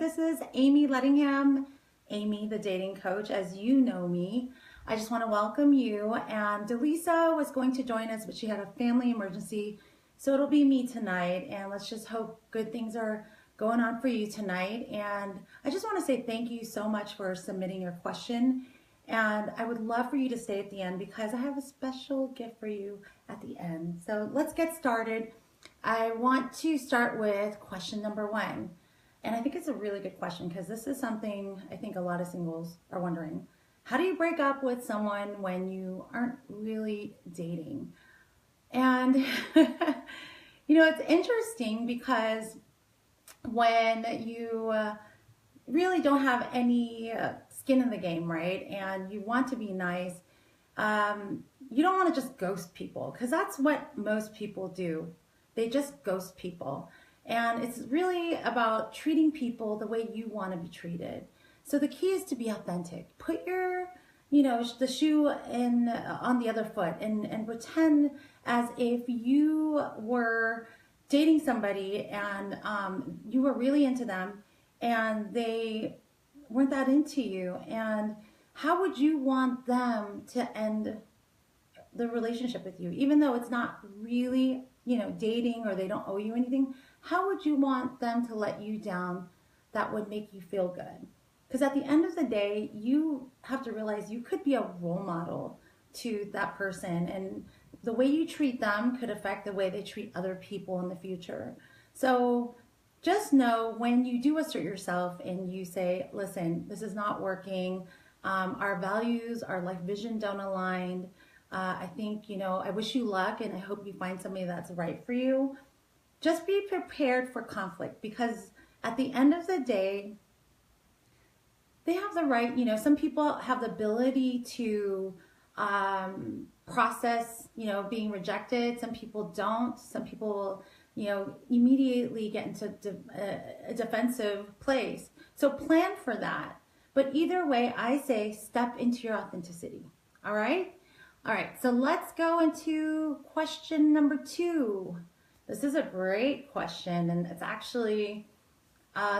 This is Amy Amie the Dating Coach, as you know me. I just want to welcome you. And Delisa was going to join us, but she had a family emergency, so it'll be me tonight. And let's just hope good things are going on for you tonight. And I just want to say thank you so much for submitting your question. And I would love for you to stay at the end because I have a special gift for you at the end. So let's get started. I want to start with question number 1. And I think it's a really good question because this is something I think a lot of singles are wondering. How do you break up with someone when you aren't really dating? And, it's interesting because when you really don't have any skin in the game, right? And you want to be nice, you don't want to just ghost people because that's what most people do. They just ghost people. And it's really about treating people the way you want to be treated. So the key is to be authentic. Put your, the shoe on the other foot and pretend as if you were dating somebody and you were really into them and they weren't that into you. And how would you want them to end the relationship with you? Even though it's not really, dating or they don't owe you anything, how would you want them to let you down that would make you feel good? Because at the end of the day, you have to realize you could be a role model to that person, and the way you treat them could affect the way they treat other people in the future. So just know when you do assert yourself and you say, listen, this is not working, our values, our life vision don't align, I think, I wish you luck and I hope you find somebody that's right for you. Just be prepared for conflict because at the end of the day, they have the right, some people have the ability to process, being rejected. Some people don't. Some people, immediately get into a defensive place. So plan for that. But either way, I say step into your authenticity. All right? All right, so let's go into question number 2. This is a great question, and it's actually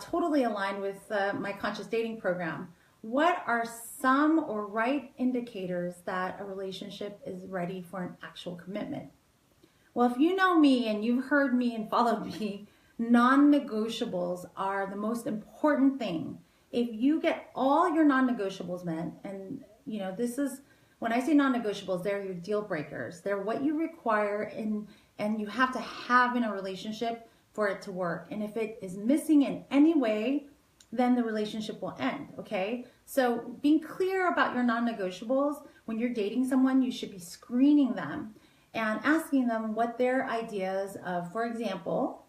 totally aligned with my conscious dating program. What are some or right indicators that a relationship is ready for an actual commitment? Well, if you know me and you've heard me and followed me, non-negotiables are the most important thing. If you get all your non-negotiables met, and this is, when I say non-negotiables, they're your deal breakers. They're what you require and you have to have in a relationship for it to work. And if it is missing in any way, then the relationship will end, okay? So being clear about your non-negotiables, when you're dating someone, you should be screening them and asking them what their ideas of, for example,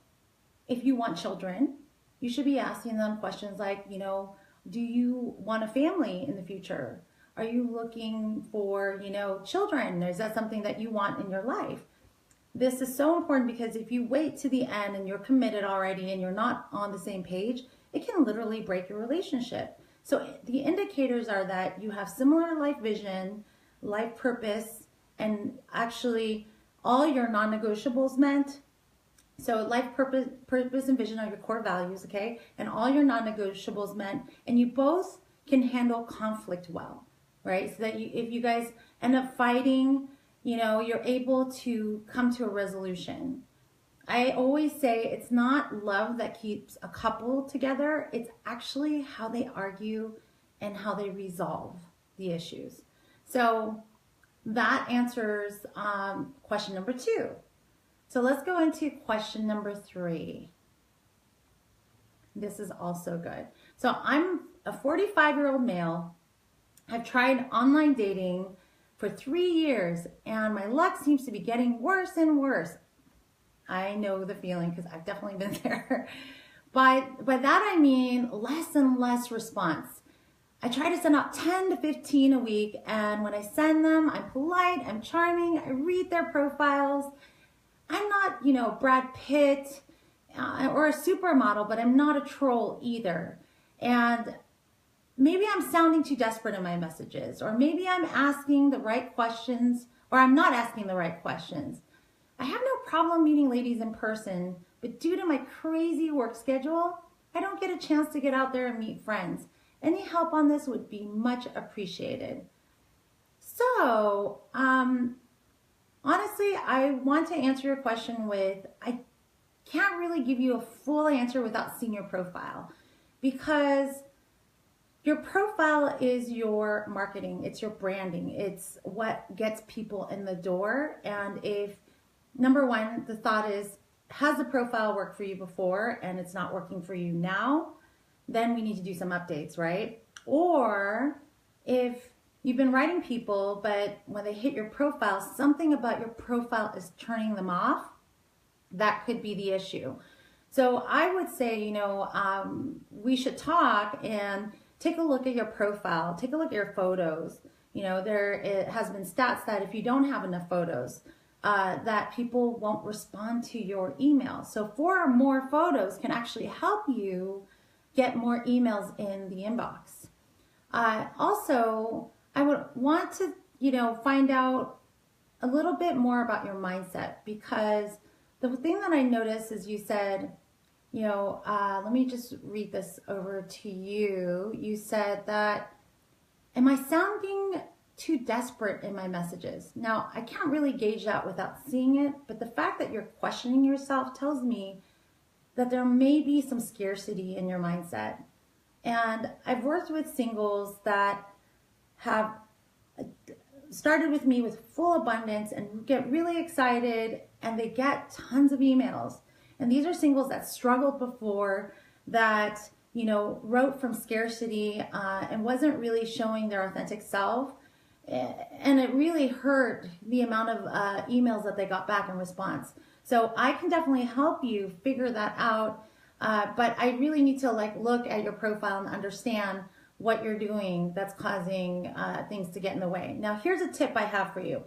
if you want children, you should be asking them questions like, do you want a family in the future? Are you looking for, children? Is that something that you want in your life? This is so important because if you wait to the end and you're committed already and you're not on the same page, it can literally break your relationship. So the indicators are that you have similar life vision, life purpose, and actually all your non-negotiables met. So life purpose and vision are your core values, okay? And all your non-negotiables met, and you both can handle conflict well. Right? So that if you guys end up fighting, you're able to come to a resolution. I always say it's not love that keeps a couple together. It's actually how they argue and how they resolve the issues. So that answers question number 2. So let's go into question number 3. This is also good. So I'm a 45-year-old male. I've tried online dating for 3 years and my luck seems to be getting worse and worse. I know the feeling because I've definitely been there. By that I mean less and less response. I try to send out 10 to 15 a week, and when I send them, I'm polite, I'm charming, I read their profiles. I'm not, Brad Pitt or a supermodel, but I'm not a troll either. And maybe I'm sounding too desperate in my messages, or maybe I'm asking the right questions, or I'm not asking the right questions. I have no problem meeting ladies in person, but due to my crazy work schedule, I don't get a chance to get out there and meet friends. Any help on this would be much appreciated. So, honestly, I want to answer your question with, I can't really give you a full answer without seeing your profile, because your profile is your marketing, it's your branding, it's what gets people in the door. And if, number one, the thought is, has the profile worked for you before and it's not working for you now, then we need to do some updates, right? Or if you've been writing people, but when they hit your profile, something about your profile is turning them off, that could be the issue. So I would say, we should talk and take a look at your profile, take a look at your photos. It has been stats that if you don't have enough photos, that people won't respond to your email. So 4 or more photos can actually help you get more emails in the inbox. Also, I would want to, find out a little bit more about your mindset, because the thing that I noticed is you said, let me just read this over to you. You said that, am I sounding too desperate in my messages? Now, I can't really gauge that without seeing it, but the fact that you're questioning yourself tells me that there may be some scarcity in your mindset. And I've worked with singles that have started with me with full abundance and get really excited, and they get tons of emails. And these are singles that struggled before, that, wrote from scarcity and wasn't really showing their authentic self. And it really hurt the amount of emails that they got back in response. So I can definitely help you figure that out. But I really need to look at your profile and understand what you're doing that's causing things to get in the way. Now, here's a tip I have for you.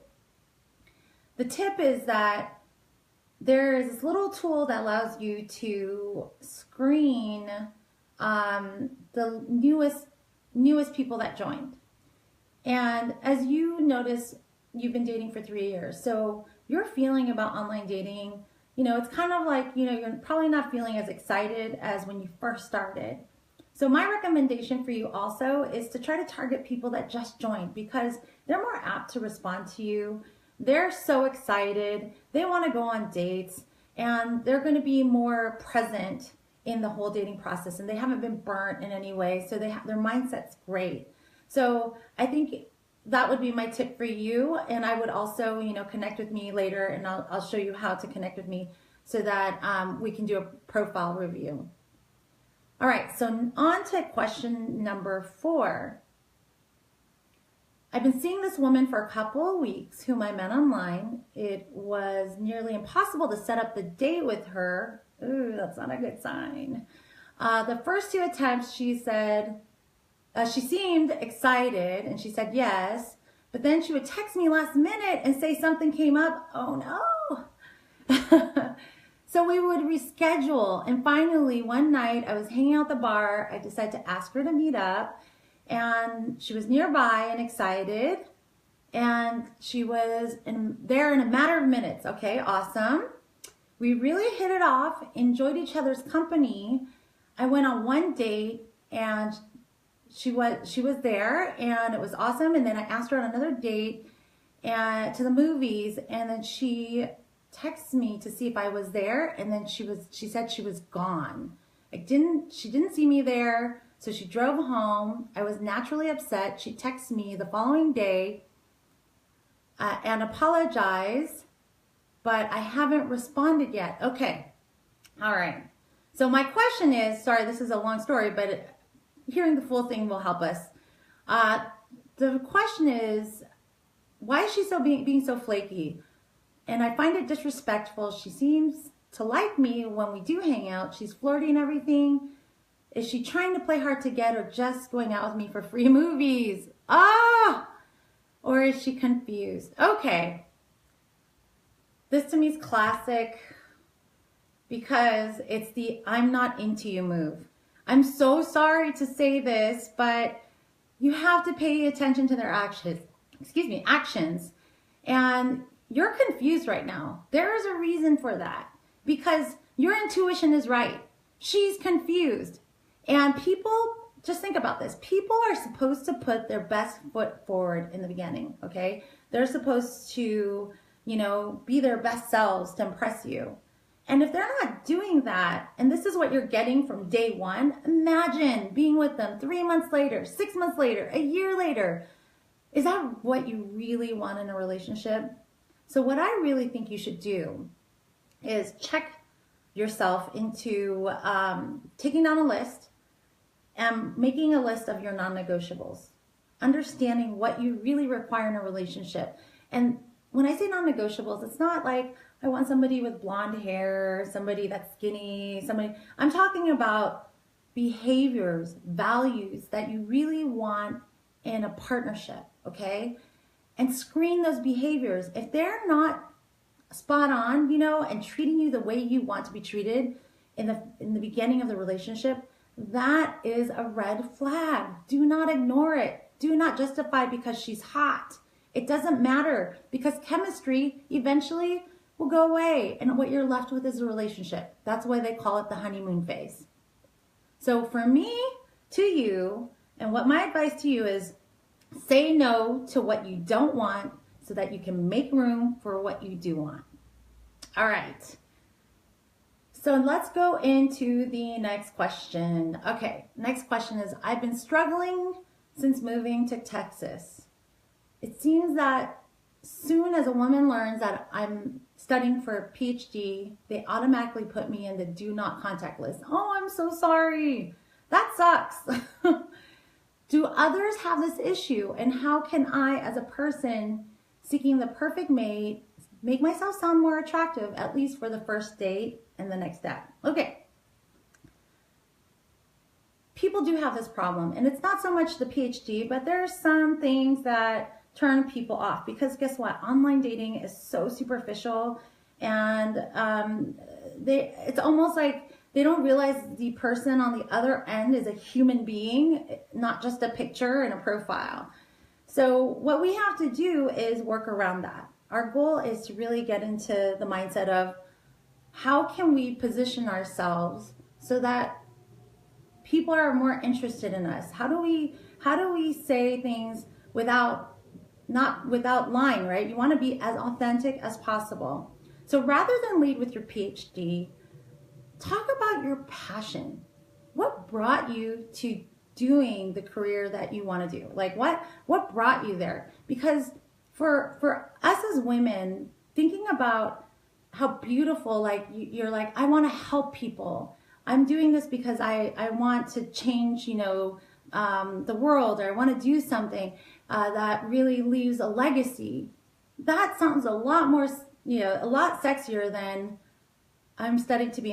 The tip is that there is this little tool that allows you to screen the newest people that joined. And as you notice, you've been dating for 3 years. So your feeling about online dating, it's kind of like, you're probably not feeling as excited as when you first started. So my recommendation for you also is to try to target people that just joined, because they're more apt to respond to you. They're so excited. They want to go on dates, and they're going to be more present in the whole dating process, and they haven't been burnt in any way. So their mindset's great. So I think that would be my tip for you. And I would also, connect with me later, and I'll show you how to connect with me so that we can do a profile review. All right, so on to question number 4. I've been seeing this woman for a couple of weeks whom I met online. It was nearly impossible to set up the date with her. Ooh, that's not a good sign. The first 2 attempts, she said, she seemed excited and she said yes, but then she would text me last minute and say something came up. Oh no. So we would reschedule, and finally one night I was hanging out at the bar. I decided to ask her to meet up, and she was nearby and excited, and she was there in a matter of minutes. Okay, awesome. We really hit it off, enjoyed each other's company. I went on one date, and she was there, and it was awesome. And then I asked her on another date and to the movies, and then she texted me to see if I was there, and then she said she was gone. She didn't see me there, so she drove home. I was naturally upset. She texted me the following day and apologized, but I haven't responded yet. Okay, all right. So my question is, sorry, this is a long story, but hearing the full thing will help us. The question is, why is she being so flaky? And I find it disrespectful. She seems to like me when we do hang out. She's flirty and everything. Is she trying to play hard to get, or just going out with me for free movies? Or is she confused? Okay. This to me is classic, because it's the I'm not into you move. I'm so sorry to say this, but you have to pay attention to their actions. And you're confused right now. There is a reason for that, because your intuition is right. She's confused. And people, just think about this. People are supposed to put their best foot forward in the beginning, okay? They're supposed to, be their best selves to impress you. And if they're not doing that, and this is what you're getting from day one, imagine being with them 3 months later, 6 months later, a year later. Is that what you really want in a relationship? So what I really think you should do is check yourself into taking down a list and making a list of your non-negotiables, understanding what you really require in a relationship. And when I say non-negotiables, it's not like I want somebody with blonde hair, somebody that's skinny, I'm talking about behaviors, values that you really want in a partnership, okay? And screen those behaviors. If they're not spot on, and treating you the way you want to be treated in the beginning of the relationship, that is a red flag. Do not ignore it. Do not justify because she's hot. It doesn't matter, because chemistry eventually will go away, and what you're left with is a relationship. That's why they call it the honeymoon phase. So for me, to you, and what my advice to you is, say no to what you don't want so that you can make room for what you do want. All right. So let's go into the next question. Okay, next question is, I've been struggling since moving to Texas. It seems that soon as a woman learns that I'm studying for a PhD, they automatically put me in the do not contact list. Oh, I'm so sorry. That sucks. Do others have this issue? And how can I, as a person seeking the perfect mate, make myself sound more attractive, at least for the first date and the next step? Okay. People do have this problem, and it's not so much the PhD, but there's some things that turn people off, because guess what? Online dating is so superficial, and it's almost like they don't realize the person on the other end is a human being, not just a picture and a profile. So what we have to do is work around that. Our goal is to really get into the mindset of how can we position ourselves so that people are more interested in us? How do we say things without lying, right? You want to be as authentic as possible. So rather than lead with your PhD, talk about your passion. What brought you to doing the career that you want to do? Like what brought you there? Because for us as women, thinking about how beautiful, like you're like, I want to help people. I'm doing this because I want to change, the world, or I want to do something that really leaves a legacy. That sounds a lot more, a lot sexier than I'm studying to be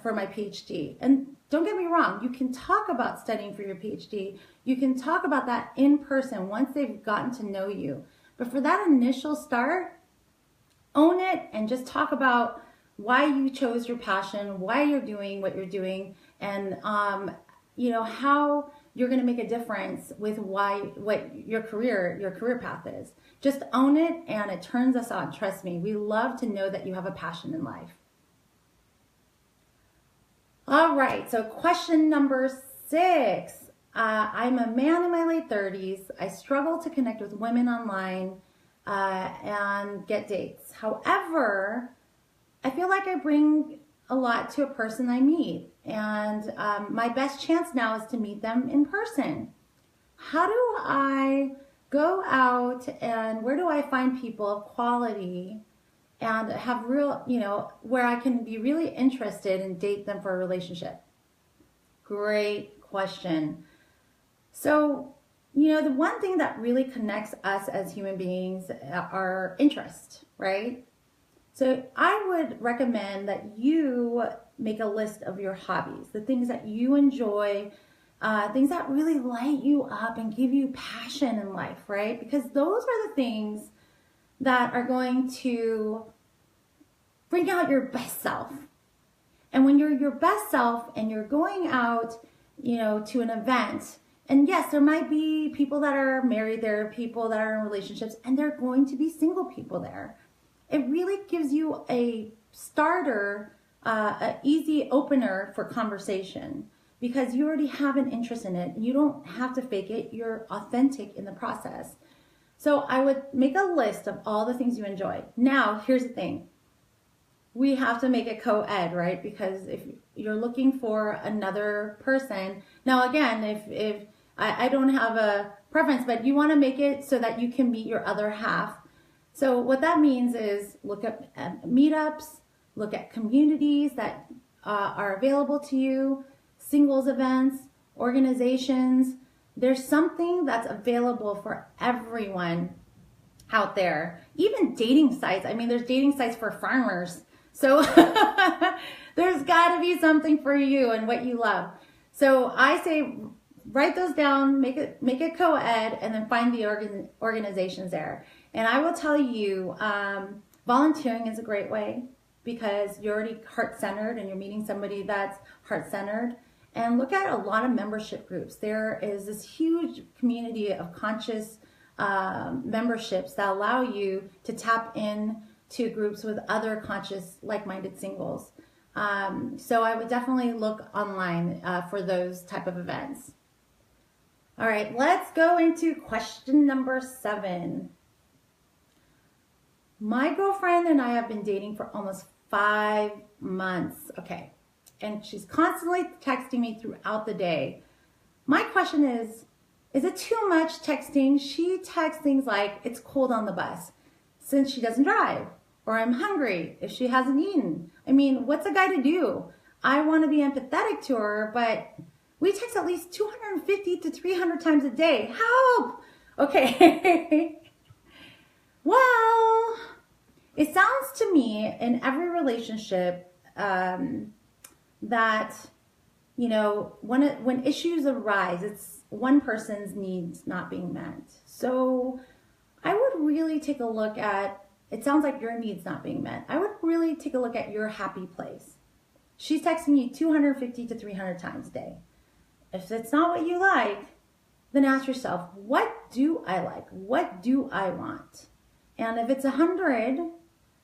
for my PhD. And don't get me wrong, you can talk about studying for your PhD. You can talk about that in person once they've gotten to know you. But for that initial start, own it and just talk about why you chose your passion, why you're doing what you're doing, and how you're going to make a difference with what your career path is. Just own it, and it turns us on. Trust me, we love to know that you have a passion in life. All right, so question number 6. I'm a man in my late 30s. I struggle to connect with women online and get dates. However, I feel like I bring a lot to a person I meet, and my best chance now is to meet them in person. How do I go out, and where do I find people of quality and have real, where I can be really interested and date them for a relationship? Great question. So, the one thing that really connects us as human beings are interests, right? So I would recommend that you make a list of your hobbies, the things that you enjoy, things that really light you up and give you passion in life, right? Because those are the things that are going to bring out your best self. And when you're your best self and you're going out, to an event, and yes, there might be people that are married, there are people that are in relationships, and there are going to be single people there. It really gives you a starter, an easy opener for conversation. because you already have an interest in it. You don't have to fake it. You're authentic in the process. So I would make a list of all the things you enjoy. Now, here's the thing. We have to make it co-ed, right? Because if you're looking for another person, now again, if I don't have a preference, but you want to make it so that you can meet your other half. So what that means is look at meetups, look at communities that are available to you, singles events, organizations. There's something that's available for everyone out there. Even dating sites. I mean, there's dating sites for farmers. So there's got to be something for you and what you love. So I say write those down, make it co-ed, and then find the organizations there. And I will tell you, volunteering is a great way because you're already heart-centered and you're meeting somebody that's heart-centered. And look at a lot of membership groups. There is this huge community of conscious memberships that allow you to tap in to groups with other conscious, like-minded singles. So I would definitely look online for those type of events. All right, let's go into question number 7. My girlfriend and I have been dating for almost 5 months. Okay. And she's constantly texting me throughout the day. My question is it too much texting? She texts things like, it's cold on the bus, since she doesn't drive, or I'm hungry if she hasn't eaten. I mean, what's a guy to do? I want to be empathetic to her, but we text at least 250 to 300 times a day. Help! Okay. Well, it sounds to me in every relationship that, you know, when issues arise, it's one person's needs not being met. So I would really take a look at, it sounds like your needs not being met. I would really take a look at your happy place. She's texting you 250 to 300 times a day. If it's not what you like, then ask yourself, what do I like? What do I want? And if it's 100,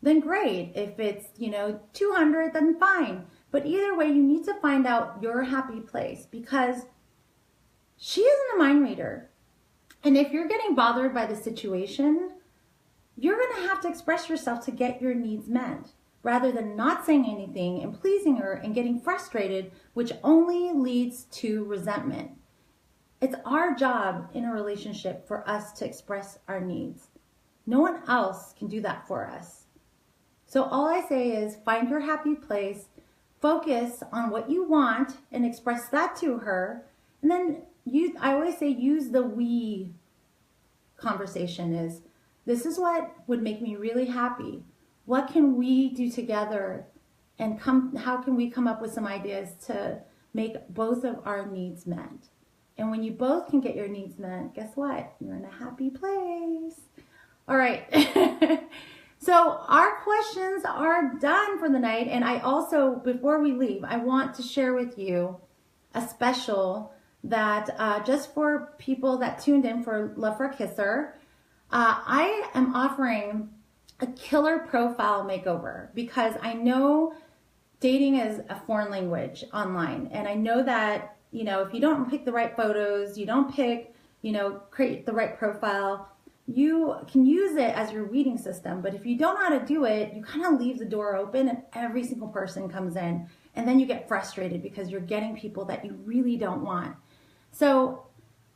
then great. If it's, 200, then fine. But either way, you need to find out your happy place because she isn't a mind reader. And if you're getting bothered by the situation, you're going to have to express yourself to get your needs met rather than not saying anything and pleasing her and getting frustrated, which only leads to resentment. It's our job in a relationship for us to express our needs. No one else can do that for us. So all I say is find your happy place, focus on what you want and express that to her. And then I always say use the we conversation is, this is what would make me really happy. What can we do together? And how can we come up with some ideas to make both of our needs met? And when you both can get your needs met, guess what? You're in a happy place. All right. So our questions are done for the night. And I also, before we leave, I want to share with you a special that just for people that tuned in for Love FrogKisser, I am offering a killer profile makeover because I know dating is a foreign language online. And I know that, if you don't pick the right photos, you don't pick, create the right profile, you can use it as your weeding system. But if you don't know how to do it, you kind of leave the door open and every single person comes in. And then you get frustrated because you're getting people that you really don't want. So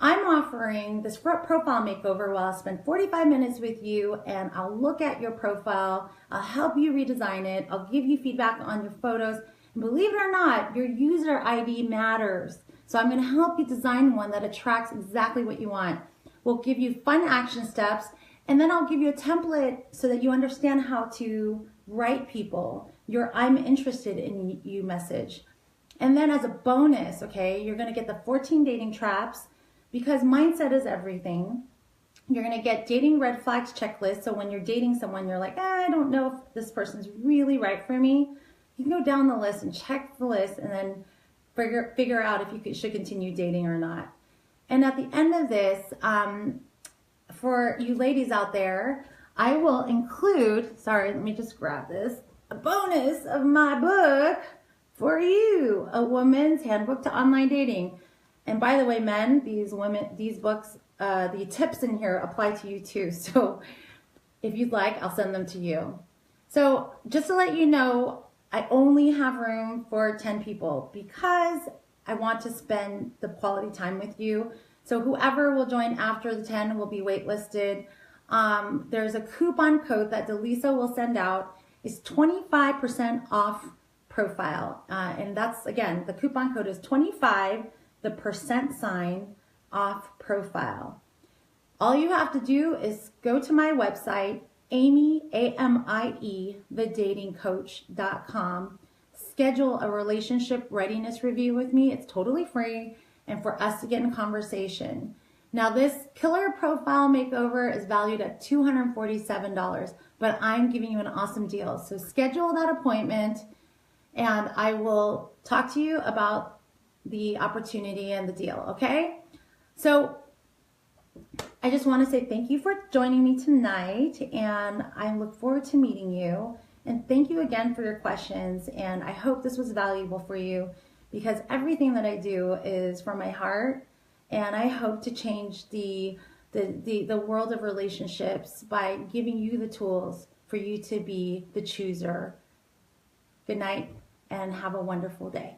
I'm offering this profile makeover where I'll spend 45 minutes with you and I'll look at your profile. I'll help you redesign it. I'll give you feedback on your photos. And believe it or not, your user ID matters. So I'm going to help you design one that attracts exactly what you want. We'll give you fun action steps, and then I'll give you a template so that you understand how to write people your I'm interested in you message. And then as a bonus, okay, you're going to get the 14 dating traps because mindset is everything. You're going to get dating red flags checklist. So when you're dating someone, you're like, I don't know if this person's really right for me. You can go down the list and check the list and then figure out if you should continue dating or not. And at the end of this, for you ladies out there, I will include, sorry, let me just grab this, a bonus of my book, for you, A Woman's Handbook to Online Dating. And by the way, men, these books, the tips in here apply to you too. So if you'd like, I'll send them to you. So just to let you know, I only have room for 10 people because I want to spend the quality time with you. So whoever will join after the 10 will be waitlisted. There's a coupon code that Delisa will send out. It's 25% off profile. And that's, again, the coupon code is 25, the % off profile. All you have to do is go to my website, Amie, A-M-I-E, thedatingcoach.com. Schedule a relationship readiness review with me. It's totally free and for us to get in conversation. Now this killer profile makeover is valued at $247, but I'm giving you an awesome deal. So schedule that appointment and I will talk to you about the opportunity and the deal, okay? So I just want to say thank you for joining me tonight, and I look forward to meeting you. And thank you again for your questions, and I hope this was valuable for you because everything that I do is from my heart, and I hope to change the world of relationships by giving you the tools for you to be the chooser. Good night, and have a wonderful day.